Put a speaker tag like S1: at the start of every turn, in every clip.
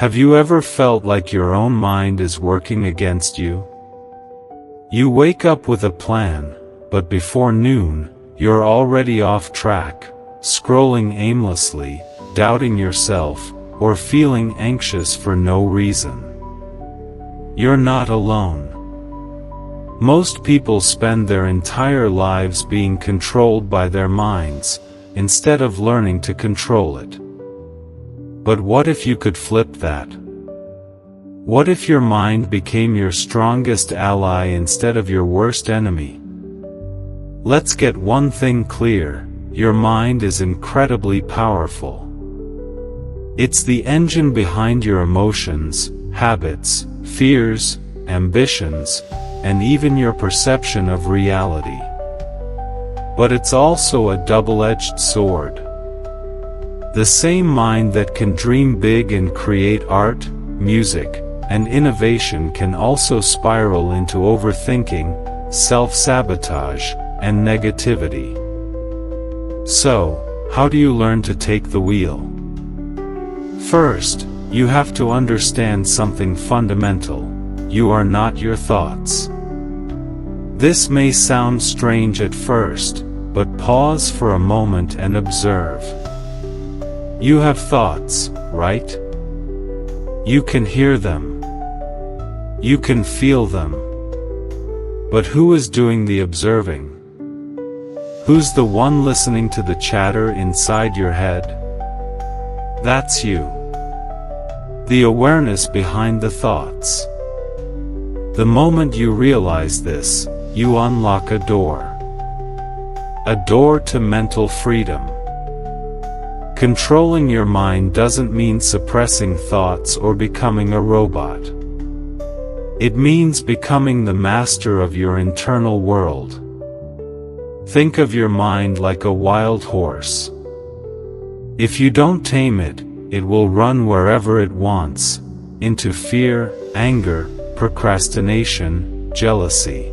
S1: Have you ever felt like your own mind is working against you? You wake up with a plan, but before noon, you're already off track, scrolling aimlessly, doubting yourself, or feeling anxious for no reason. You're not alone. Most people spend their entire lives being controlled by their minds, instead of learning to control it. But what if you could flip that? What if your mind became your strongest ally instead of your worst enemy? Let's get one thing clear: your mind is incredibly powerful. It's the engine behind your emotions, habits, fears, ambitions, and even your perception of reality. But it's also a double-edged sword. The same mind that can dream big and create art, music, and innovation can also spiral into overthinking, self-sabotage, and negativity. So, how do you learn to take the wheel? First, you have to understand something fundamental: you are not your thoughts. This may sound strange at first, but pause for a moment and observe. You have thoughts, right? You can hear them. You can feel them. But who is doing the observing? Who's the one listening to the chatter inside your head? That's you. The awareness behind the thoughts. The moment you realize this, you unlock a door. A door to mental freedom. Controlling your mind doesn't mean suppressing thoughts or becoming a robot. It means becoming the master of your internal world. Think of your mind like a wild horse. If you don't tame it, it will run wherever it wants, into fear, anger, procrastination, jealousy.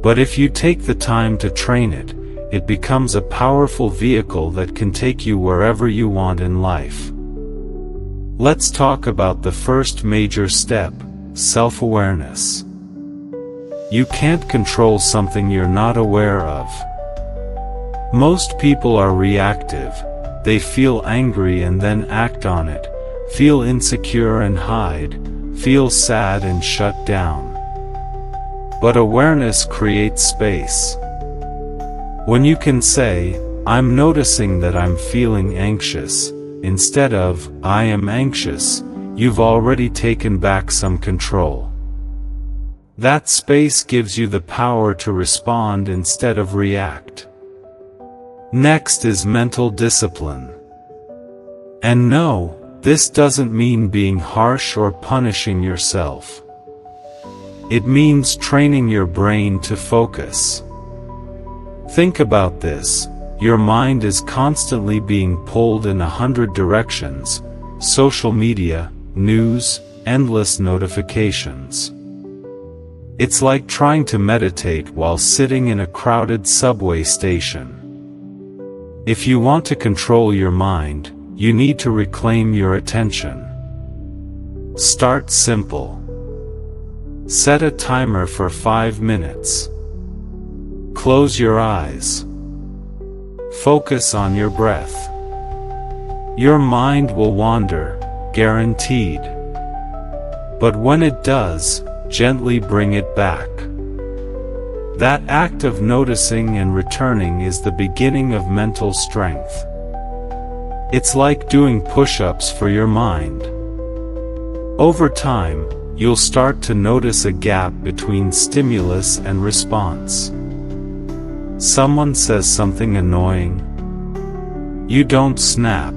S1: But if you take the time to train it, it becomes a powerful vehicle that can take you wherever you want in life. Let's talk about the first major step: self-awareness. You can't control something you're not aware of. Most people are reactive. They feel angry and then act on it, feel insecure and hide, feel sad and shut down. But awareness creates space. When you can say, "I'm noticing that I'm feeling anxious," instead of, "I am anxious," you've already taken back some control. That space gives you the power to respond instead of react. Next is mental discipline. And no, this doesn't mean being harsh or punishing yourself. It means training your brain to focus. Think about this: your mind is constantly being pulled in 100 directions: social media, news, endless notifications. It's like trying to meditate while sitting in a crowded subway station. If you want to control your mind, you need to reclaim your attention. Start simple. Set a timer for 5 minutes. Close your eyes. Focus on your breath. Your mind will wander, guaranteed. But when it does, gently bring it back. That act of noticing and returning is the beginning of mental strength. It's like doing push-ups for your mind. Over time, you'll start to notice a gap between stimulus and response. Someone says something annoying. You don't snap.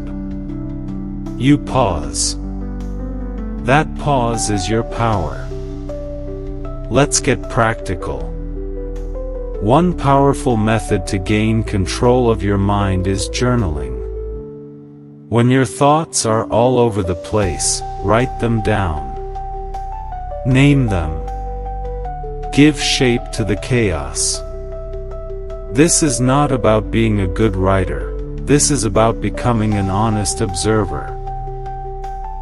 S1: You pause. That pause is your power. Let's get practical. One powerful method to gain control of your mind is journaling. When your thoughts are all over the place, write them down. Name them. Give shape to the chaos. This is not about being a good writer. This is about becoming an honest observer.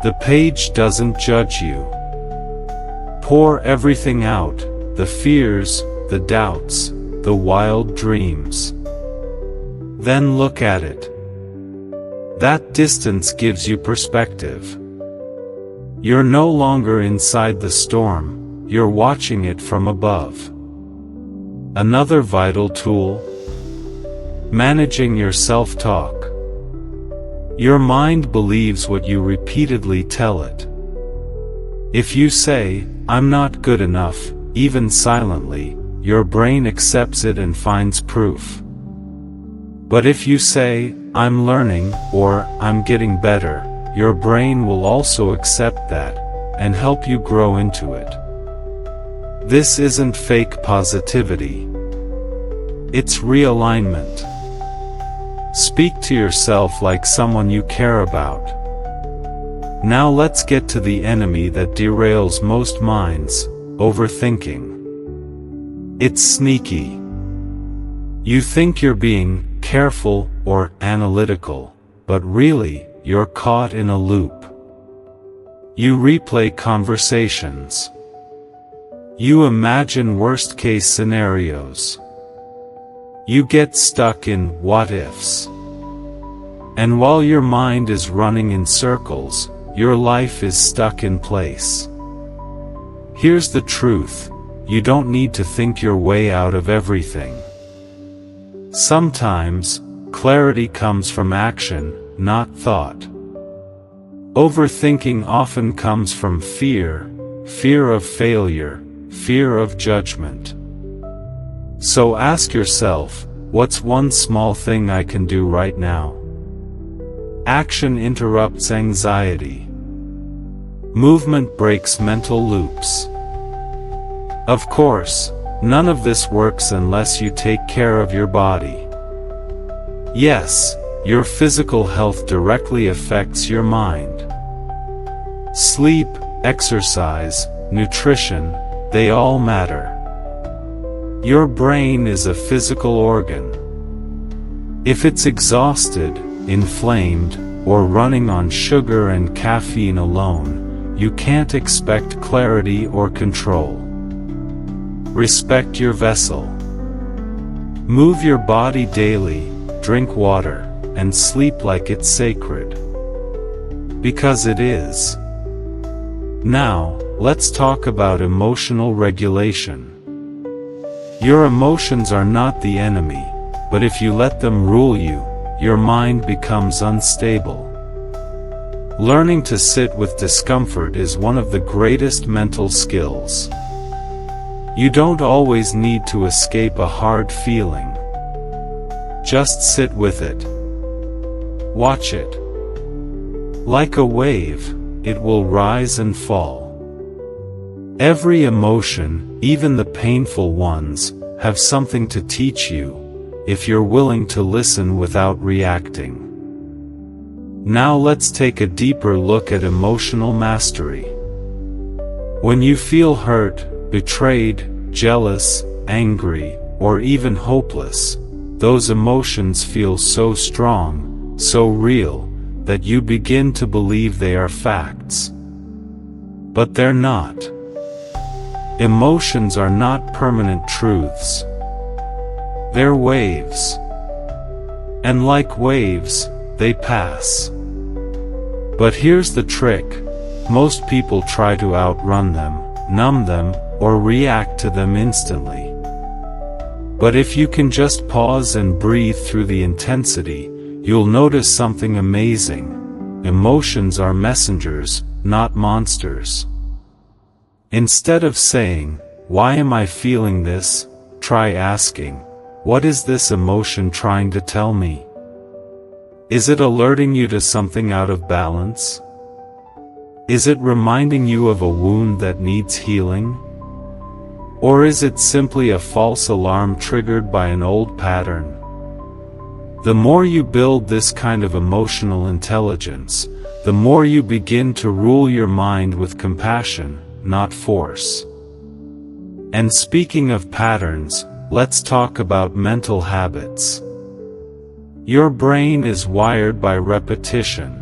S1: The page doesn't judge you. Pour everything out, the fears, the doubts, the wild dreams. Then look at it. That distance gives you perspective. You're no longer inside the storm, you're watching it from above. Another vital tool: managing your self-talk. Your mind believes what you repeatedly tell it. If you say, "I'm not good enough," even silently, your brain accepts it and finds proof. But if you say, "I'm learning," or "I'm getting better," your brain will also accept that, and help you grow into it. This isn't fake positivity. It's realignment. Speak to yourself like someone you care about. Now let's get to the enemy that derails most minds: overthinking. It's sneaky. You think you're being careful or analytical, but really, you're caught in a loop. You replay conversations. You imagine worst-case scenarios. You get stuck in what-ifs. And while your mind is running in circles, your life is stuck in place. Here's the truth: you don't need to think your way out of everything. Sometimes, clarity comes from action, not thought. Overthinking often comes from fear: fear of failure, fear of judgment. So ask yourself, what's one small thing I can do right now? Action interrupts anxiety. Movement breaks mental loops. Of course, none of this works unless you take care of your body. Yes, your physical health directly affects your mind. Sleep, exercise, nutrition, they all matter. Your brain is a physical organ. If it's exhausted, inflamed, or running on sugar and caffeine alone, you can't expect clarity or control. Respect your vessel. Move your body daily, drink water, and sleep like it's sacred. Because it is. Now, let's talk about emotional regulation. Your emotions are not the enemy, but if you let them rule you, your mind becomes unstable. Learning to sit with discomfort is one of the greatest mental skills. You don't always need to escape a hard feeling. Just sit with it. Watch it. Like a wave, it will rise and fall. Every emotion, even the painful ones, have something to teach you, if you're willing to listen without reacting. Now let's take a deeper look at emotional mastery. When you feel hurt, betrayed, jealous, angry, or even hopeless, those emotions feel so strong, so real, that you begin to believe they are facts. But they're not. Emotions are not permanent truths. They're waves. And like waves, they pass. But here's the trick: most people try to outrun them, numb them, or react to them instantly. But if you can just pause and breathe through the intensity, you'll notice something amazing. Emotions are messengers, not monsters. Instead of saying, "Why am I feeling this?" try asking, "What is this emotion trying to tell me?" Is it alerting you to something out of balance? Is it reminding you of a wound that needs healing? Or is it simply a false alarm triggered by an old pattern? The more you build this kind of emotional intelligence, the more you begin to rule your mind with compassion, not force. And speaking of patterns, let's talk about mental habits. Your brain is wired by repetition.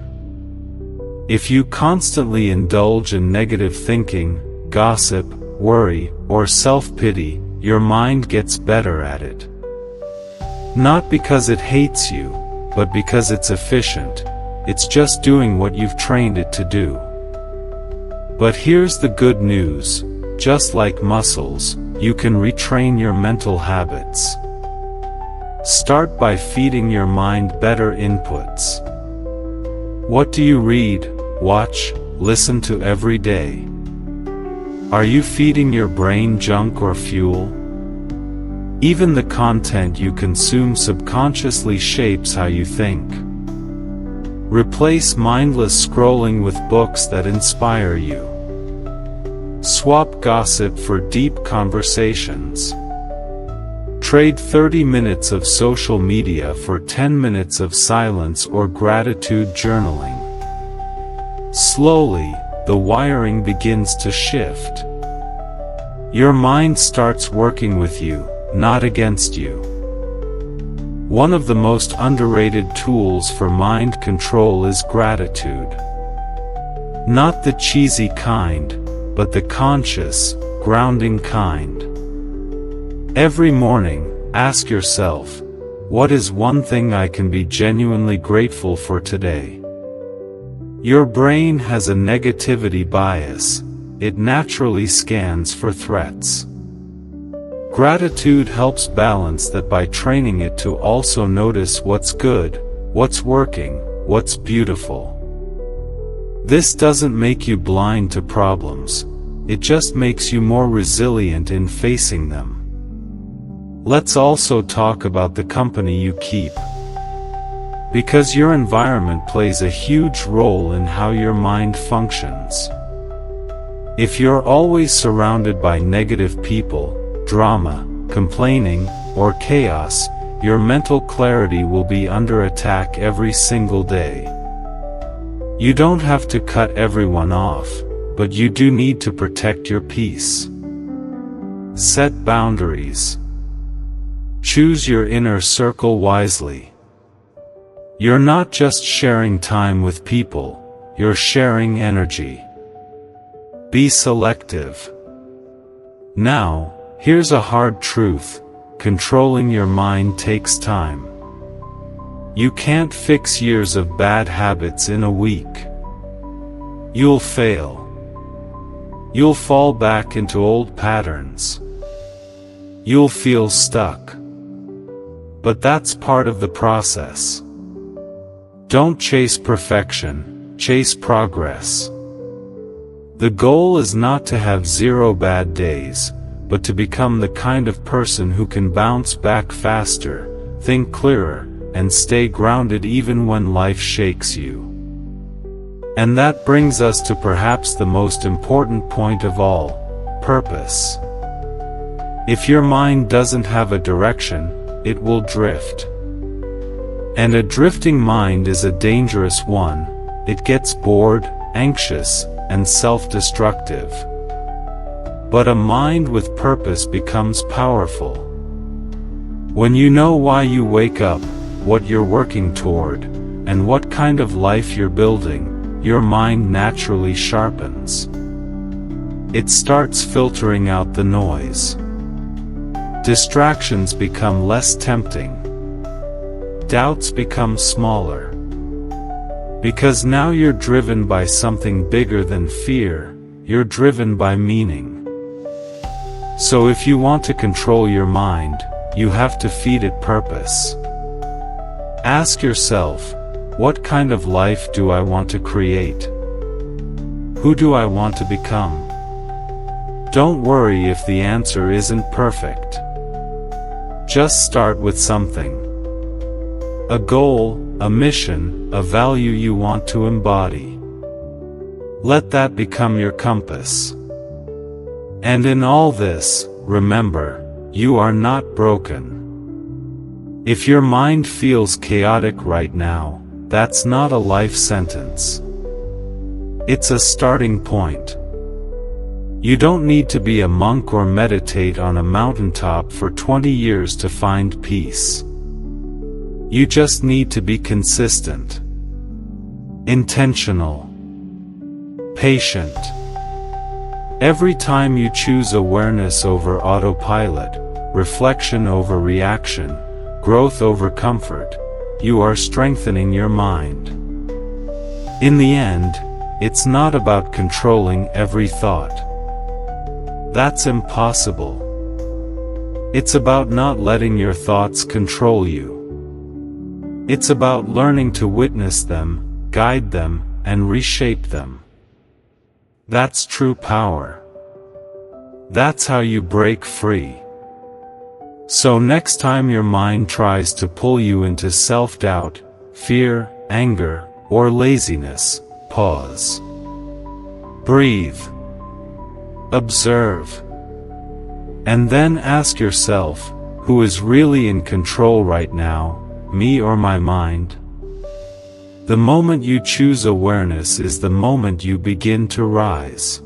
S1: If you constantly indulge in negative thinking, gossip, worry, or self-pity, your mind gets better at it. Not because it hates you, but because it's efficient. It's just doing what you've trained it to do. But here's the good news. Just like muscles, you can retrain your mental habits. Start by feeding your mind better inputs. What do you read, watch, listen to every day? Are you feeding your brain junk or fuel? Even the content you consume subconsciously shapes how you think. Replace mindless scrolling with books that inspire you. Swap gossip for deep conversations. Trade 30 minutes of social media for 10 minutes of silence or gratitude journaling. Slowly, the wiring begins to shift. Your mind starts working with you, not against you. One of the most underrated tools for mind control is gratitude. Not the cheesy kind, but the conscious, grounding kind. Every morning, ask yourself, what is one thing I can be genuinely grateful for today? Your brain has a negativity bias. It naturally scans for threats. Gratitude helps balance that by training it to also notice what's good, what's working, what's beautiful. This doesn't make you blind to problems. It just makes you more resilient in facing them. Let's also talk about the company you keep. Because your environment plays a huge role in how your mind functions. If you're always surrounded by negative people, drama, complaining, or chaos, your mental clarity will be under attack every single day. You don't have to cut everyone off, but you do need to protect your peace. Set boundaries. Choose your inner circle wisely. You're not just sharing time with people, you're sharing energy. Be selective. Now, here's a hard truth. Controlling your mind takes time. You can't fix years of bad habits in a week. You'll fail. You'll fall back into old patterns. You'll feel stuck. But that's part of the process. Don't chase perfection, chase progress. The goal is not to have 0 bad days, but to become the kind of person who can bounce back faster, think clearer, and stay grounded even when life shakes you. And that brings us to perhaps the most important point of all, purpose. If your mind doesn't have a direction, it will drift. And a drifting mind is a dangerous one. It gets bored, anxious, and self-destructive. But a mind with purpose becomes powerful. When you know why you wake up, what you're working toward, and what kind of life you're building, your mind naturally sharpens. It starts filtering out the noise. Distractions become less tempting. Doubts become smaller. Because now you're driven by something bigger than fear, you're driven by meaning. So if you want to control your mind, you have to feed it purpose. Ask yourself, what kind of life do I want to create? Who do I want to become? Don't worry if the answer isn't perfect. Just start with something. A goal, a mission, a value you want to embody. Let that become your compass. And in all this, remember, you are not broken. If your mind feels chaotic right now, that's not a life sentence. It's a starting point. You don't need to be a monk or meditate on a mountaintop for 20 years to find peace. You just need to be consistent, intentional, patient. Every time you choose awareness over autopilot, reflection over reaction, growth over comfort, you are strengthening your mind. In the end, it's not about controlling every thought. That's impossible. It's about not letting your thoughts control you. It's about learning to witness them, guide them, and reshape them. That's true power. That's how you break free. So next time your mind tries to pull you into self-doubt, fear, anger, or laziness, pause. Breathe. Observe. And then ask yourself, who is really in control right now, me or my mind? The moment you choose awareness is the moment you begin to rise.